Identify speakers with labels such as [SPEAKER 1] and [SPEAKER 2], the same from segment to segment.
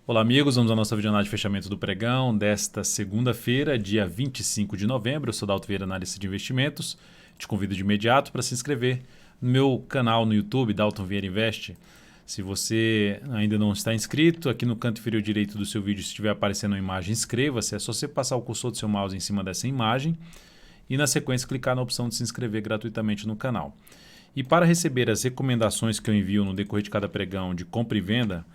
[SPEAKER 1] Olá amigos, vamos à nossa videoanálise de fechamento do pregão desta segunda-feira, dia 25 de novembro. Eu sou Dalton Vieira, analista de investimentos. Te convido de imediato para se inscrever no meu canal no YouTube, Dalton Vieira Investe. Se você ainda não está inscrito, aqui no canto inferior direito do seu vídeo, se estiver aparecendo uma imagem, inscreva-se. É só você passar o cursor do seu mouse em cima dessa imagem e na sequência clicar na opção de se inscrever gratuitamente no canal. E para receber as recomendações que eu envio no decorrer de cada pregão de compra e venda,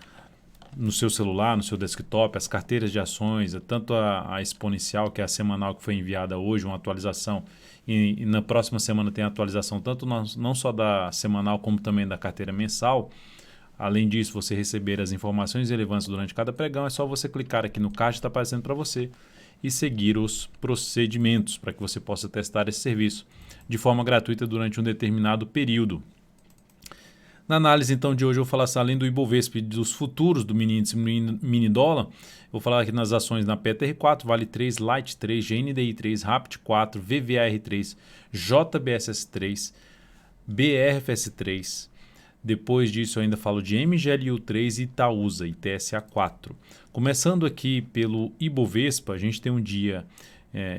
[SPEAKER 1] no seu celular, no seu desktop, as carteiras de ações, tanto a exponencial, que é a semanal que foi enviada hoje, uma atualização, e na próxima semana tem a atualização tanto não só da semanal como também da carteira mensal. Além disso, você receber as informações relevantes durante cada pregão, é só você clicar aqui no card que está aparecendo para você e seguir os procedimentos para que você possa testar esse serviço de forma gratuita durante um determinado período. Na análise então de hoje eu vou falar além do Ibovespa e dos futuros do mini índice mini dólar, vou falar aqui nas ações na PTR4, Vale 3, Light 3, GNDI 3, Rapt 4, VVAR 3, JBSS 3, BRFS 3. Depois disso eu ainda falo de MGLU 3 e Itaúsa e TSA 4. Começando aqui pelo Ibovespa, a gente tem um dia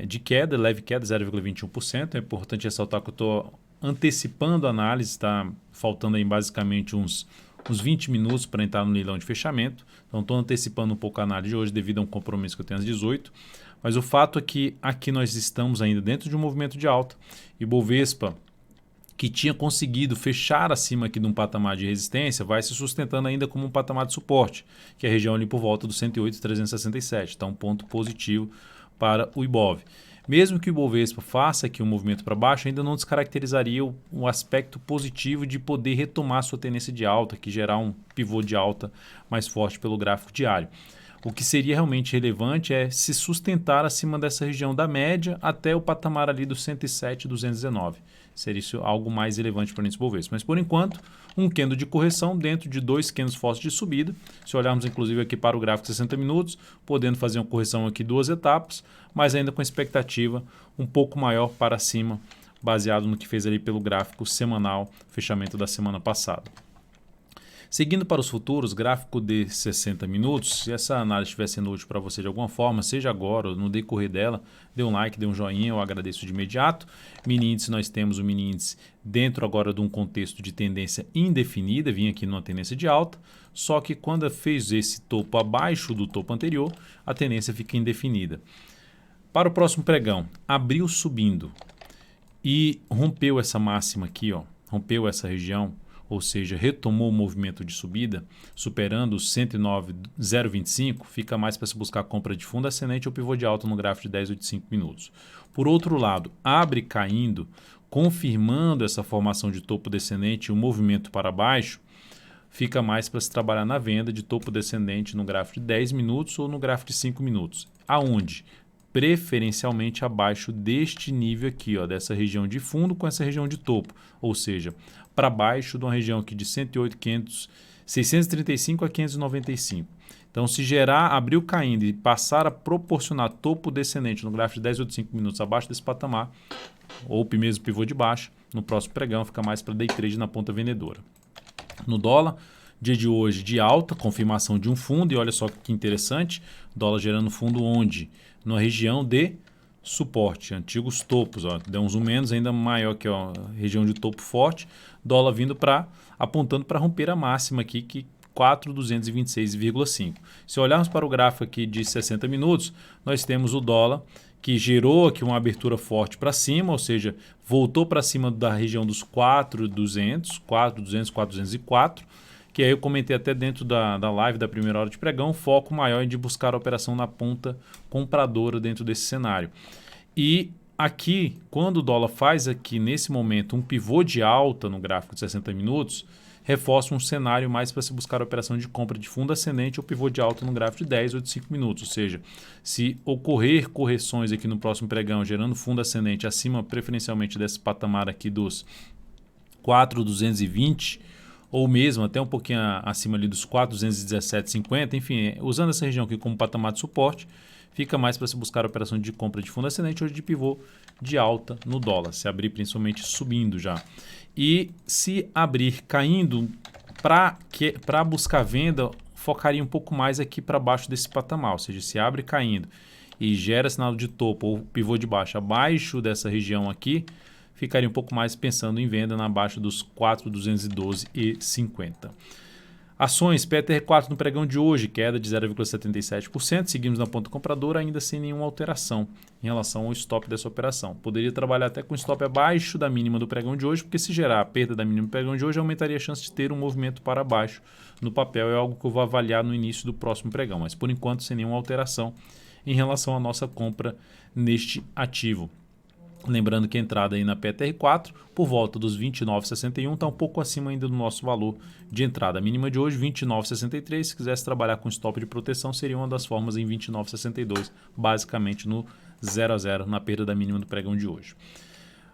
[SPEAKER 1] de queda, leve queda, 0,21%. É importante ressaltar que eu estou antecipando a análise, está faltando aí basicamente uns 20 minutos para entrar no leilão de fechamento. Então estou antecipando um pouco a análise de hoje devido a um compromisso que eu tenho às 18. Mas o fato é que aqui nós estamos ainda dentro de um movimento de alta. Ibovespa, que tinha conseguido fechar acima aqui de um patamar de resistência, vai se sustentando ainda como um patamar de suporte, que é a região ali por volta dos 108,367. Então um ponto positivo para o Ibov. Mesmo que o Ibovespa faça aqui um movimento para baixo, ainda não descaracterizaria o aspecto positivo de poder retomar sua tendência de alta, que gerar um pivô de alta mais forte pelo gráfico diário. O que seria realmente relevante é se sustentar acima dessa região da média até o patamar ali do 107,219. Seria isso algo mais relevante para o índice Ibovespa. Mas por enquanto, um candle de correção dentro de dois candles fortes de subida. Se olharmos inclusive aqui para o gráfico de 60 minutos, podendo fazer uma correção aqui duas etapas, mas ainda com expectativa um pouco maior para cima, baseado no que fez ali pelo gráfico semanal, fechamento da semana passada. Seguindo para os futuros, gráfico de 60 minutos, se essa análise estiver sendo útil para você de alguma forma, seja agora ou no decorrer dela, dê um like, dê um joinha, eu agradeço de imediato. Mini índice, nós temos o mini índice dentro agora de um contexto de tendência indefinida, vinha aqui numa tendência de alta, só que quando fez esse topo abaixo do topo anterior, a tendência fica indefinida. Para o próximo pregão, abriu subindo e rompeu essa máxima aqui, ó, rompeu essa região, ou seja, retomou o movimento de subida, superando os 109,025, fica mais para se buscar compra de fundo ascendente ou pivô de alta no gráfico de 10 ou de 5 minutos. Por outro lado, abre caindo, confirmando essa formação de topo descendente e o movimento para baixo, fica mais para se trabalhar na venda de topo descendente no gráfico de 10 minutos ou no gráfico de 5 minutos. Aonde? Preferencialmente abaixo deste nível aqui, ó, dessa região de fundo com essa região de topo, ou seja, para baixo de uma região aqui de 635 a 595. Então, se gerar, abriu caindo e passar a proporcionar topo descendente no gráfico de 10 ou de 5 minutos abaixo desse patamar, ou mesmo pivô de baixo, no próximo pregão fica mais para day trade na ponta vendedora. No dólar, dia de hoje de alta, confirmação de um fundo, e olha só que interessante, dólar gerando fundo onde? Na região de suporte, antigos topos, ó, deu um zoom menos, ainda maior que a região de topo forte, dólar vindo apontando para romper a máxima aqui, que 4.226,5. Se olharmos para o gráfico aqui de 60 minutos, nós temos o dólar que gerou aqui uma abertura forte para cima, ou seja, voltou para cima da região dos 4.200, 4.200, 4.204, que aí eu comentei até dentro da live da primeira hora de pregão, o foco maior é de buscar a operação na ponta compradora dentro desse cenário. E aqui, quando o dólar faz aqui nesse momento um pivô de alta no gráfico de 60 minutos, reforça um cenário mais para se buscar a operação de compra de fundo ascendente ou pivô de alta no gráfico de 10 ou de 5 minutos. Ou seja, se ocorrer correções aqui no próximo pregão, gerando fundo ascendente acima preferencialmente desse patamar aqui dos 4.220, ou mesmo até um pouquinho acima ali dos 4.217,50, enfim, usando essa região aqui como patamar de suporte, fica mais para se buscar a operação de compra de fundo ascendente ou de pivô de alta no dólar, se abrir principalmente subindo já. E se abrir caindo para buscar venda, focaria um pouco mais aqui para baixo desse patamar, ou seja, se abre caindo e gera sinal de topo ou pivô de baixa abaixo dessa região aqui, ficaria um pouco mais pensando em venda na baixa dos 4.212,50. Ações PTR4 no pregão de hoje, queda de 0,77%. Seguimos na ponta compradora ainda sem nenhuma alteração em relação ao stop dessa operação. Poderia trabalhar até com stop abaixo da mínima do pregão de hoje, porque se gerar a perda da mínima do pregão de hoje, aumentaria a chance de ter um movimento para baixo no papel. É algo que eu vou avaliar no início do próximo pregão, mas por enquanto sem nenhuma alteração em relação à nossa compra neste ativo. Lembrando que a entrada aí na PTR4 por volta dos 29,61 está um pouco acima ainda do nosso valor de entrada. A mínima de hoje 29,63. Se quisesse trabalhar com stop de proteção, seria uma das formas em 29,62, basicamente no 0 a 0 na perda da mínima do pregão de hoje.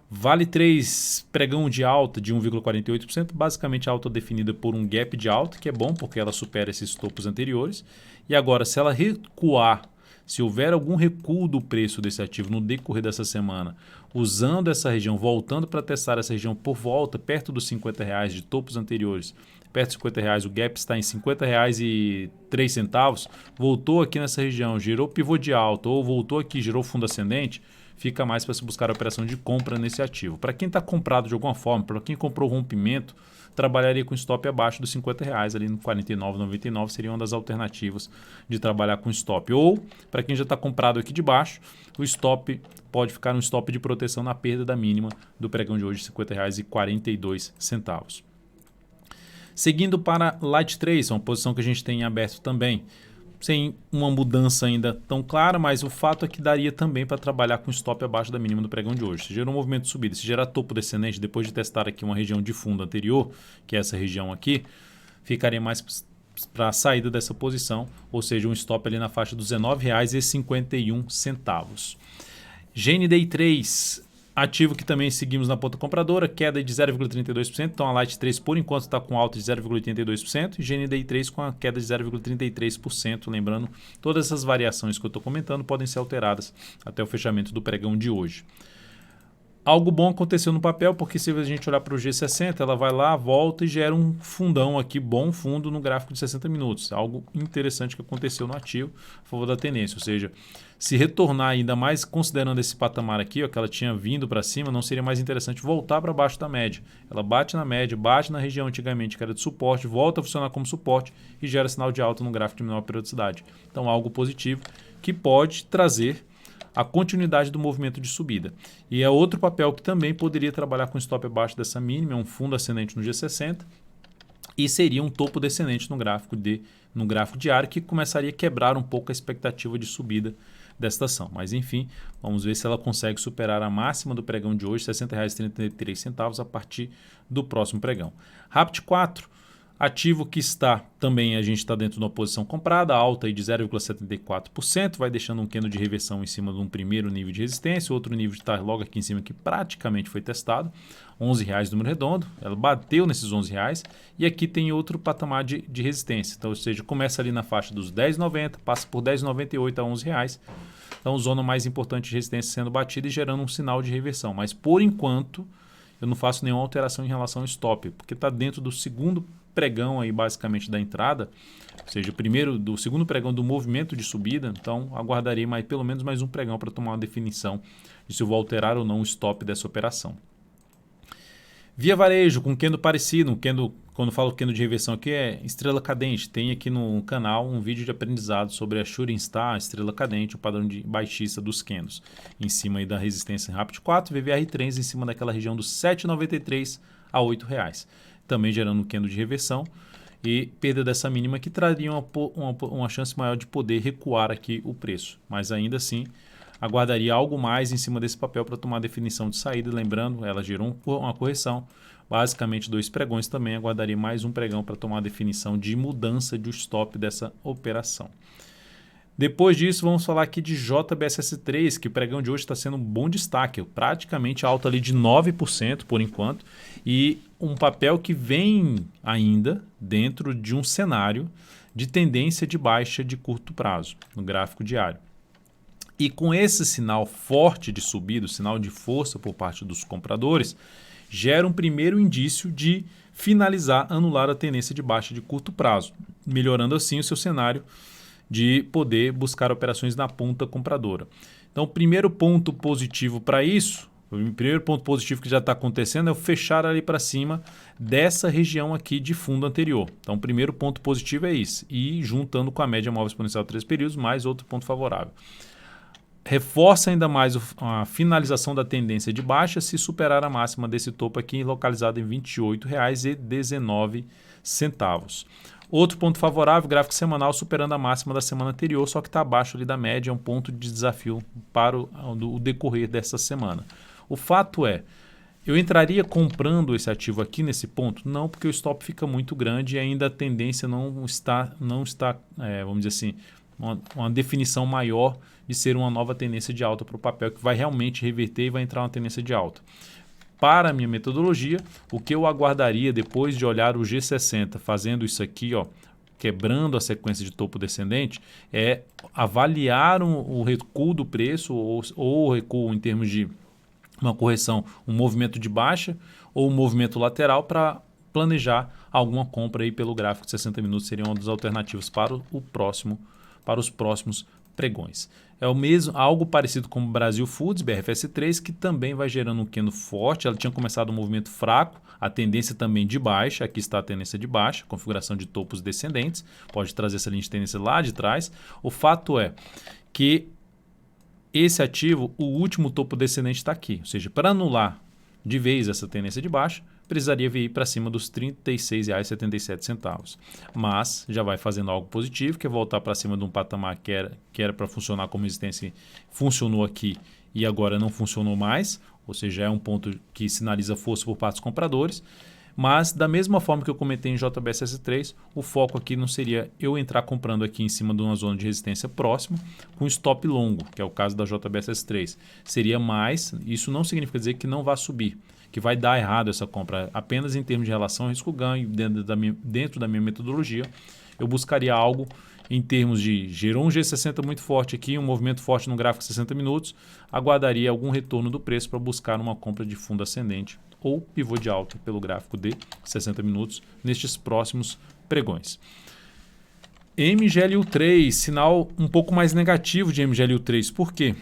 [SPEAKER 1] Vale 3, pregão de alta de 1,48%, basicamente alta definida por um gap de alta, que é bom porque ela supera esses topos anteriores. E agora, se ela recuar, se houver algum recuo do preço desse ativo no decorrer dessa semana, usando essa região, voltando para testar essa região por volta, perto dos R$50 de topos anteriores, perto dos R$50, o gap está em R$50,03, voltou aqui nessa região, gerou pivô de alta ou voltou aqui, gerou fundo ascendente, fica mais para se buscar a operação de compra nesse ativo. Para quem está comprado de alguma forma, para quem comprou rompimento, trabalharia com stop abaixo dos R$50, ali no 49,99 seria uma das alternativas de trabalhar com stop. Ou, para quem já está comprado aqui de baixo, o stop pode ficar um stop de proteção na perda da mínima do pregão de hoje, R$50,42. Seguindo para Light 3, uma posição que a gente tem em aberto também, sem uma mudança ainda tão clara, mas o fato é que daria também para trabalhar com stop abaixo da mínima do pregão de hoje. Se gerou um movimento de subida, se gerar topo descendente, depois de testar aqui uma região de fundo anterior, que é essa região aqui, ficaria mais para a saída dessa posição, ou seja, um stop ali na faixa dos R$19,51. GNDI 3, ativo que também seguimos na ponta compradora, queda de 0,32%, então a Light 3 por enquanto está com alta de 0,82% e GNDI 3 com a queda de 0,33%. Lembrando, todas essas variações que eu estou comentando podem ser alteradas até o fechamento do pregão de hoje. Algo bom aconteceu no papel, porque se a gente olhar para o G60, ela vai lá, volta e gera um fundão aqui, bom fundo no gráfico de 60 minutos. Algo interessante que aconteceu no ativo a favor da tendência, ou seja, se retornar ainda mais considerando esse patamar aqui, ó, que ela tinha vindo para cima, não seria mais interessante voltar para baixo da média. Ela bate na média, bate na região antigamente que era de suporte, volta a funcionar como suporte e gera sinal de alta no gráfico de menor periodicidade. Então algo positivo que pode trazer a continuidade do movimento de subida. E é outro papel que também poderia trabalhar com stop abaixo dessa mínima, é um fundo ascendente no G60 e seria um topo descendente no gráfico diário que começaria a quebrar um pouco a expectativa de subida desta ação. Mas enfim, vamos ver se ela consegue superar a máxima do pregão de hoje, R$ 60,33 a partir do próximo pregão. Rapid 4, ativo que está também, a gente está dentro de uma posição comprada, alta aí de 0,74%, vai deixando um candle de reversão em cima de um primeiro nível de resistência, outro nível está logo aqui em cima que praticamente foi testado, R$11 número redondo, ela bateu nesses R$11 e aqui tem outro patamar de resistência, então, ou seja, começa ali na faixa dos R$10,90, passa por R$10,98 a R$11, então zona mais importante de resistência sendo batida e gerando um sinal de reversão, mas por enquanto eu não faço nenhuma alteração em relação ao stop, porque está dentro do segundo pregão aí basicamente da entrada, ou seja, do segundo pregão do movimento de subida, então aguardarei pelo menos mais um pregão para tomar uma definição de se eu vou alterar ou não o stop dessa operação. Via Varejo, com candle parecido, quando falo candle de reversão aqui é estrela cadente, tem aqui no canal um vídeo de aprendizado sobre a Shooting Star, estrela cadente, o padrão de baixista dos candles, em cima aí da resistência Rapid 4, VVR3 em cima daquela região dos R$ 7,93 a R$ 8,00. Também gerando um candle de reversão e perda dessa mínima que traria uma chance maior de poder recuar aqui o preço. Mas ainda assim, aguardaria algo mais em cima desse papel para tomar a definição de saída. Lembrando, ela gerou uma correção, basicamente 2 pregões também, aguardaria mais um pregão para tomar a definição de mudança de stop dessa operação. Depois disso, vamos falar aqui de JBSS3, que o pregão de hoje está sendo um bom destaque, praticamente alta ali de 9% por enquanto, e um papel que vem ainda dentro de um cenário de tendência de baixa de curto prazo, no gráfico diário. E com esse sinal forte de subida, sinal de força por parte dos compradores, gera um primeiro indício de finalizar, anular a tendência de baixa de curto prazo. melhorando assim o seu cenário de poder buscar operações na ponta compradora. Então, o primeiro ponto positivo para isso, o primeiro ponto positivo que já está acontecendo é o fechar ali para cima dessa região aqui de fundo anterior. Então, o primeiro ponto positivo é isso. E juntando com a média móvel exponencial de 3 períodos, mais outro ponto favorável. Reforça ainda mais a finalização da tendência de baixa se superar a máxima desse topo aqui, localizado em R$ 28,19. Outro ponto favorável, gráfico semanal superando a máxima da semana anterior, só que está abaixo ali da média, é um ponto de desafio para o decorrer dessa semana. O fato é, eu entraria comprando esse ativo aqui nesse ponto? Não, porque o stop fica muito grande e ainda a tendência não está vamos dizer assim, uma definição maior de ser uma nova tendência de alta para o papel, que vai realmente reverter e vai entrar uma tendência de alta. Para a minha metodologia, o que eu aguardaria depois de olhar o G60 fazendo isso aqui, ó, quebrando a sequência de topo descendente, é avaliar o recuo do preço ou o recuo em termos de uma correção, um movimento de baixa ou um movimento lateral para planejar alguma compra aí pelo gráfico de 60 minutos, seria uma das alternativas para os próximos pregões. É o mesmo, algo parecido com o Brasil Foods, BRFS3, que também vai gerando um candle forte. Ela tinha começado um movimento fraco, a tendência também de baixa. Aqui está a tendência de baixa, configuração de topos descendentes. Pode trazer essa linha de tendência lá de trás. O fato é que esse ativo, o último topo descendente está aqui. Ou seja, para anular de vez essa tendência de baixa, precisaria vir para cima dos R$ 36,77. Mas já vai fazendo algo positivo, que é voltar para cima de um patamar que era para funcionar como resistência, funcionou aqui e agora não funcionou mais, ou seja, é um ponto que sinaliza força por parte dos compradores. Mas da mesma forma que eu comentei em JBSS3, o foco aqui não seria eu entrar comprando aqui em cima de uma zona de resistência próxima com stop longo, que é o caso da JBSS3. Seria mais, isso não significa dizer que não vai subir, que vai dar errado essa compra. Apenas em termos de relação risco-ganho, dentro da minha metodologia, eu buscaria algo em termos de gerou um G60 muito forte aqui, um movimento forte no gráfico de 60 minutos, aguardaria algum retorno do preço para buscar uma compra de fundo ascendente ou pivô de alta pelo gráfico de 60 minutos nestes próximos pregões. MGLU3, sinal um pouco mais negativo de MGLU3. Por quê?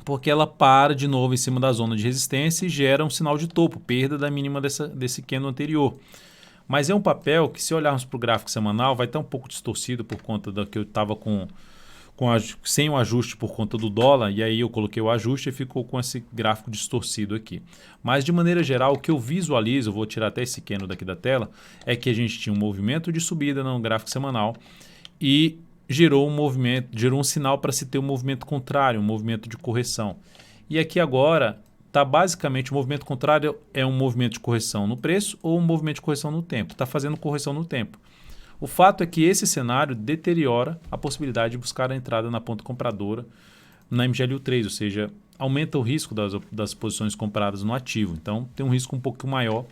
[SPEAKER 1] Porque ela para de novo em cima da zona de resistência e gera um sinal de topo, perda da mínima desse candle anterior. Mas é um papel que, se olharmos para o gráfico semanal, vai estar um pouco distorcido por conta da que eu estava sem o ajuste por conta do dólar, e aí eu coloquei o ajuste e ficou com esse gráfico distorcido aqui. Mas de maneira geral, o que eu visualizo, eu vou tirar até esse candle daqui da tela, é que a gente tinha um movimento de subida no gráfico semanal e gerou um sinal para se ter um movimento contrário, um movimento de correção. E aqui agora está basicamente o movimento contrário é um movimento de correção no preço ou um movimento de correção no tempo. Está fazendo correção no tempo. O fato é que esse cenário deteriora a possibilidade de buscar a entrada na ponta compradora na MGLU3, ou seja, aumenta o risco das posições compradas no ativo. Então, tem um risco um pouco maior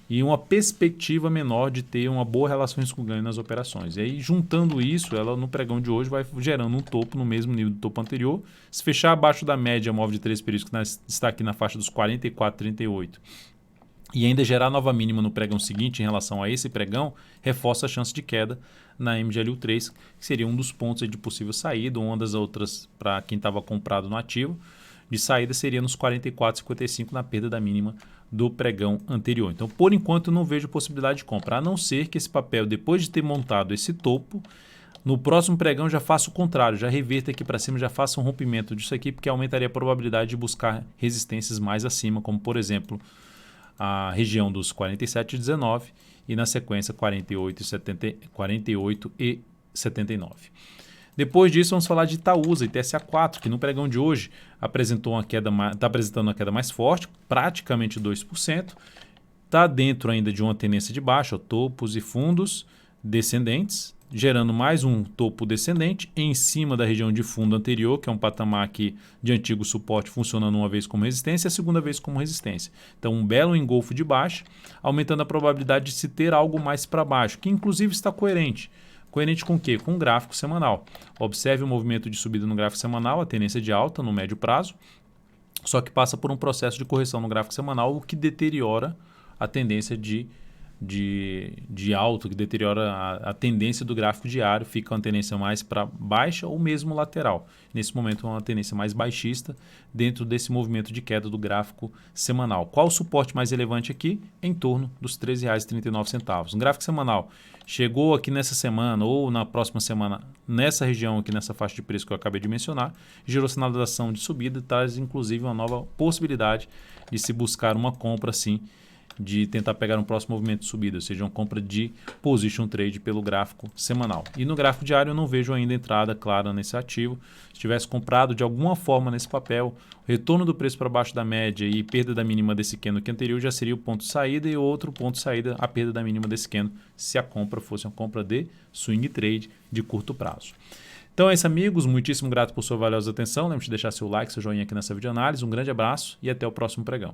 [SPEAKER 1] e uma perspectiva menor de ter uma boa relação risco-ganho nas operações. E aí, juntando isso, ela no pregão de hoje vai gerando um topo no mesmo nível do topo anterior. Se fechar abaixo da média móvel de 3 períodos, que está aqui na faixa dos 44,38, e ainda gerar nova mínima no pregão seguinte em relação a esse pregão, reforça a chance de queda na MGLU3, que seria um dos pontos de possível saída, uma das outras para quem estava comprado no ativo, de saída seria nos 44,55 na perda da mínima do pregão anterior. Então, por enquanto, eu não vejo possibilidade de compra, a não ser que esse papel, depois de ter montado esse topo, no próximo pregão já faça o contrário, já reverta aqui para cima, já faça um rompimento disso aqui, porque aumentaria a probabilidade de buscar resistências mais acima, como por exemplo a região dos 47,19 e na sequência 48,79. Depois disso, vamos falar de Itaúsa e TSA4, que no pregão de hoje está apresentando uma queda mais forte, praticamente 2%. Está dentro ainda de uma tendência de baixa, topos e fundos descendentes, gerando mais um topo descendente em cima da região de fundo anterior, que é um patamar aqui de antigo suporte funcionando uma vez como resistência e a segunda vez como resistência. Então, um belo engolfo de baixa, aumentando a probabilidade de se ter algo mais para baixo, que inclusive está coerente. Coerente com o quê? Com o gráfico semanal. Observe o movimento de subida no gráfico semanal, a tendência de alta no médio prazo, só que passa por um processo de correção no gráfico semanal, o que deteriora a tendência de de alto que deteriora a tendência do gráfico diário, fica uma tendência mais para baixa ou mesmo lateral. Nesse momento é uma tendência mais baixista dentro desse movimento de queda do gráfico semanal. Qual o suporte mais relevante aqui? Em torno dos R$ 13,39. No gráfico semanal, chegou aqui nessa semana ou na próxima semana, nessa região aqui, nessa faixa de preço que eu acabei de mencionar, gerou sinalização de subida, traz inclusive uma nova possibilidade de se buscar uma compra assim, de tentar pegar um próximo movimento de subida, ou seja, uma compra de position trade pelo gráfico semanal. E no gráfico diário eu não vejo ainda entrada clara nesse ativo. Se tivesse comprado de alguma forma nesse papel, retorno do preço para baixo da média e perda da mínima desse candle que anterior já seria o ponto de saída, e outro ponto de saída, a perda da mínima desse candle, se a compra fosse uma compra de swing trade de curto prazo. Então é isso, amigos. Muitíssimo grato por sua valiosa atenção. Lembre-se de deixar seu like, seu joinha aqui nessa videoanálise. Um grande abraço e até o próximo pregão.